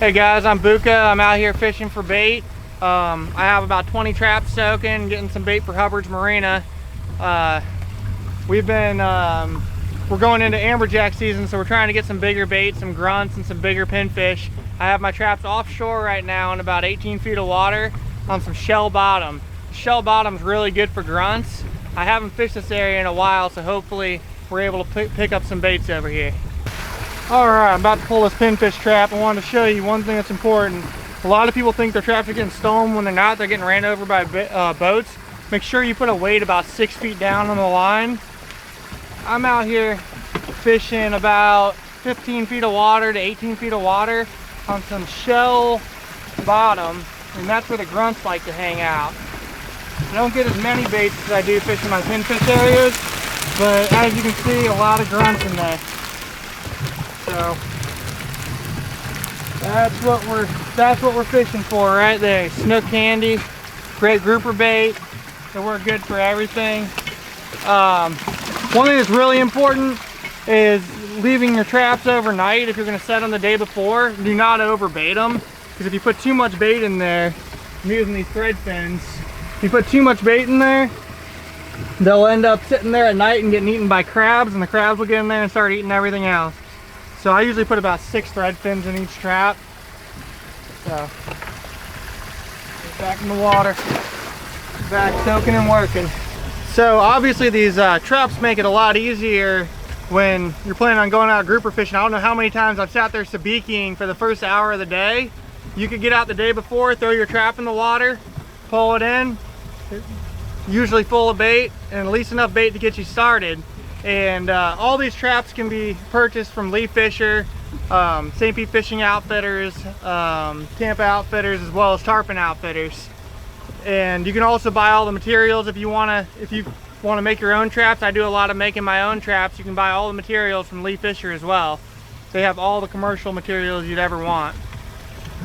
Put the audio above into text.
Hey guys, I'm Booka. I'm out here fishing for bait. I have about 20 traps soaking, getting some bait for Hubbard's Marina. We're going into amberjack season, so we're trying to get some bigger bait, some grunts and some bigger pinfish. I have my traps offshore right now in about 18 feet of water on some shell bottom. Shell bottom's really good for grunts. I haven't fished this area in a while, so hopefully we're able to pick up some baits over here. Alright, I'm about to pull this pinfish trap. I wanted to show you one thing that's important. A lot of people think their traps are getting stolen when they're not. They're getting ran over by boats. Make sure you put a weight about 6 feet down on the line. I'm out here fishing about 15 feet of water to 18 feet of water on some shell bottom, and that's where the grunts like to hang out. I don't get as many baits as I do fishing my pinfish areas, but as you can see, a lot of grunts in there. So that's what we're fishing for right there. Snook candy, great grouper bait. They work good for everything. One thing that's really important is leaving your traps overnight. If you're going to set them the day before, do not overbait them, because if you put too much bait in there, I'm using these thread fins. If you put too much bait in there, they'll end up sitting there at night and getting eaten by crabs, and the crabs will get in there and start eating everything else. So I usually put about 6 thread fins in each trap. So, get back in the water, back soaking and working. So obviously these traps make it a lot easier when you're planning on going out grouper fishing. I don't know how many times I've sat there sabiking for the first hour of the day. You could get out the day before, throw your trap in the water, pull it in, usually full of bait, and at least enough bait to get you started. And all these traps can be purchased from Lee Fisher, St. Pete Fishing Outfitters, Tampa Outfitters, as well as Tarpon Outfitters. And you can also buy all the materials if you want to make your own traps. I do a lot of making my own traps. You can buy all the materials from Lee Fisher as well. They have all the commercial materials you'd ever want.